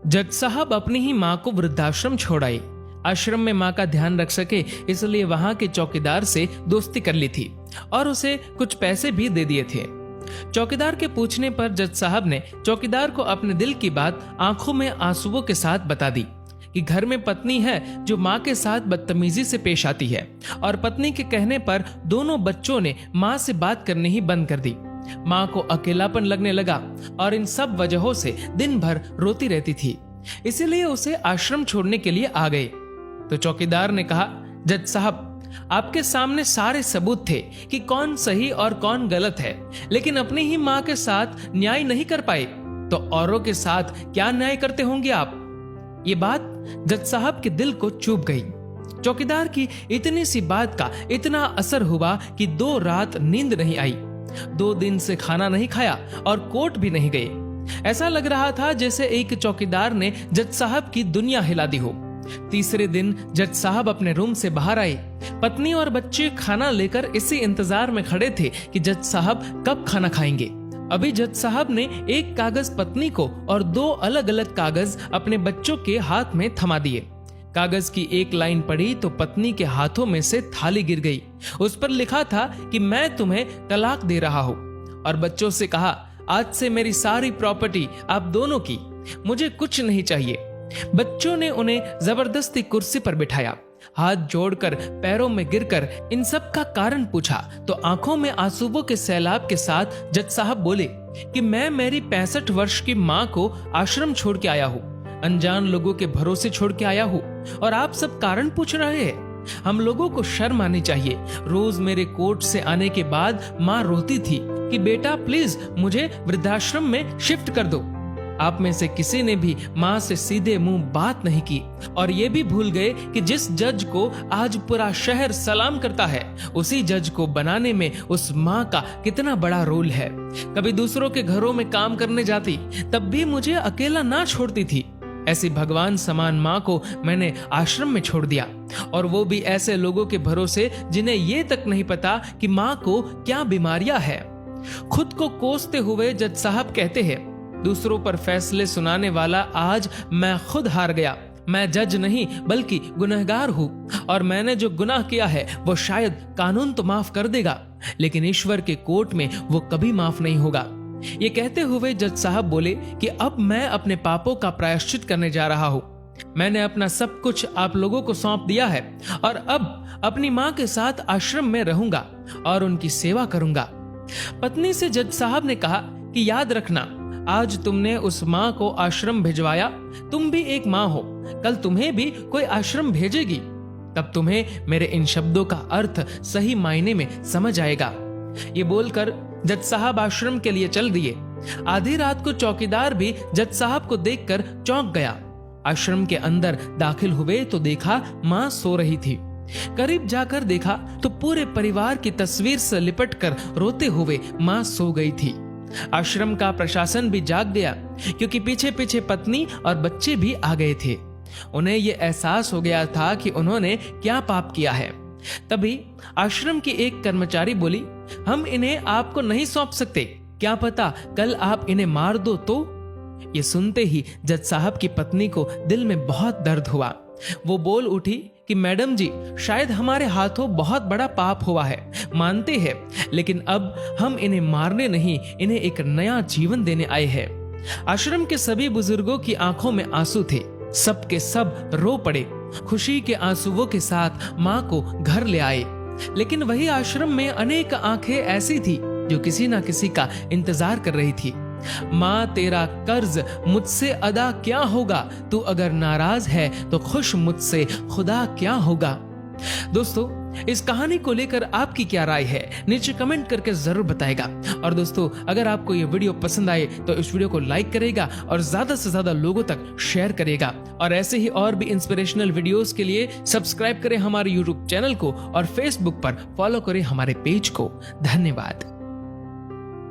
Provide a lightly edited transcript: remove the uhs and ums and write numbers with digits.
जज साहब अपनी ही माँ को वृद्धाश्रम छोड़ आए। आश्रम में माँ का ध्यान रख सके इसलिए वहां के चौकीदार से दोस्ती कर ली थी और उसे कुछ पैसे भी दे दिए थे। चौकीदार के पूछने पर जज साहब ने चौकीदार को अपने दिल की बात आंखों में आंसुओं के साथ बता दी कि घर में पत्नी है जो माँ के साथ बदतमीजी से पेश आती है और पत्नी के कहने पर दोनों बच्चों ने माँ से बात करनी ही बंद कर दी। माँ को अकेलापन लगने लगा और इन सब वजहों से दिन भर रोती रहती थी, इसीलिए उसे आश्रम छोड़ने के लिए आ गए। तो चौकीदार ने कहा, जज साहब आपके सामने सारे सबूत थे कि कौन सही और कौन गलत है, लेकिन अपनी ही माँ के साथ न्याय नहीं कर पाए तो औरों के साथ क्या न्याय करते होंगे आप। ये बात जज साहब के दिल को चुभ गई। चौकीदार की इतनी सी बात का इतना असर हुआ कि 2 रात नींद नहीं आई, 2 दिन से खाना नहीं खाया और कोर्ट भी नहीं गए। ऐसा लग रहा था जैसे एक चौकीदार ने जज साहब की दुनिया हिला दी हो। तीसरे दिन जज साहब अपने रूम से बाहर आए। पत्नी और बच्चे खाना लेकर इसी इंतजार में खड़े थे कि जज साहब कब खाना खाएंगे। अभी जज साहब ने एक कागज पत्नी को और 2 अलग अलग कागज अपने बच्चों के हाथ में थमा दिए। कागज की एक लाइन पढ़ी तो पत्नी के हाथों में से थाली गिर गई। उस पर लिखा था कि मैं तुम्हें तलाक दे रहा हूं, और बच्चों से कहा, आज से मेरी सारी प्रॉपर्टी आप दोनों की, मुझे कुछ नहीं चाहिए। बच्चों ने उन्हें जबरदस्ती कुर्सी पर बिठाया। हाथ जोड़कर पैरों में गिरकर इन सब का कारण पूछा तो आंखों में आंसुओं के सैलाब के साथ जज साहब बोले कि मैं मेरी 65 वर्ष की माँ को आश्रम छोड़ के आया हूँ, अनजान लोगों के भरोसे छोड़ के आया हूँ, और आप सब कारण पूछ रहे हैं। हम लोगों को शर्म आनी चाहिए। रोज मेरे कोर्ट से आने के बाद माँ रोती थी कि बेटा प्लीज मुझे वृद्धाश्रम में शिफ्ट कर दो। आप में से किसी ने भी माँ से सीधे मुंह बात नहीं की और ये भी भूल गए कि जिस जज को आज पूरा शहर सलाम करता है, उसी जज को बनाने में उस माँ का कितना बड़ा रोल है। कभी दूसरों के घरों में काम करने जाती तब भी मुझे अकेला ना छोड़ती थी। ऐसी भगवान समान माँ को मैंने आश्रम में छोड़ दिया, और वो भी ऐसे लोगों के भरोसे जिन्हें ये तक नहीं पता कि माँ को क्या बीमारियां है। खुद को कोसते हुए जज साहब कहते हैं, दूसरों पर फैसले सुनाने वाला आज मैं खुद हार गया। मैं जज नहीं बल्कि गुनहगार हूँ, और मैंने जो गुनाह किया है वो शायद कानून तो माफ कर देगा, लेकिन ईश्वर के कोर्ट में वो कभी माफ नहीं होगा। ये कहते हुए जज साहब बोले कि अब मैं अपने पापों का प्रायश्चित करने जा रहा हूँ। मैंने अपना सब कुछ आप लोगों को सौंप दिया है और अब अपनी माँ के साथ आश्रम में रहूंगा और उनकी सेवा करूंगा। पत्नी से जज साहब ने कहा कि याद रखना, आज तुमने उस माँ को आश्रम भिजवाया, तुम भी एक माँ हो, कल तुम्हें भी कोई आश्रम भेजेगी, तब तुम्हें मेरे इन शब्दों का अर्थ सही मायने में समझ आएगा। ये बोलकर जज साहब आश्रम के लिए चल दिए। आधी रात को चौकीदार भी जज साहब को देखकर चौंक गया। आश्रम के अंदर दाखिल हुए तो देखा माँ सो रही थी। करीब जाकर देखा तो पूरे परिवार की तस्वीर से लिपटकर रोते हुए माँ सो गई थी। आश्रम का प्रशासन भी जाग गया, क्योंकि पीछे पीछे पत्नी और बच्चे भी आ गए थे। उन्हें यह एहसास हो गया था कि उन्होंने क्या पाप किया है। तभी आश्रम की एक कर्मचारी बोली, हम इन्हें आपको नहीं सौंप सकते, क्या पता कल आप इन्हें मार दो तो। ये सुनते ही जज साहब की पत्नी को दिल में बहुत दर्द हुआ। वो बोल उठी कि मैडम जी, शायद हमारे हाथों बहुत बड़ा पाप हुआ है, मानते हैं, लेकिन अब हम इन्हें मारने नहीं, इन्हें एक नया जीवन देने आए हैं। आश्रम के सभी बुजुर्गों की आंखों में आंसू थे। सब के सब रो पड़े। खुशी के आंसुओं के साथ माँ को घर ले आए। लेकिन वही आश्रम में अनेक आंखें ऐसी थी जो किसी ना किसी का इंतजार कर रही थी। माँ, तेरा कर्ज मुझसे अदा क्या होगा, तू अगर नाराज है तो खुश मुझसे खुदा क्या होगा। दोस्तों, इस कहानी को लेकर आपकी क्या राय है, नीचे कमेंट करके जरूर बताएगा। और दोस्तों, अगर आपको ये वीडियो पसंद आए तो इस वीडियो को लाइक करेगा और ज्यादा से ज्यादा लोगों तक शेयर करेगा। और ऐसे ही और भी इंस्पिरेशनल वीडियोस के लिए सब्सक्राइब करें हमारे यूट्यूब चैनल को और फेसबुक पर फॉलो करें हमारे पेज को। धन्यवाद।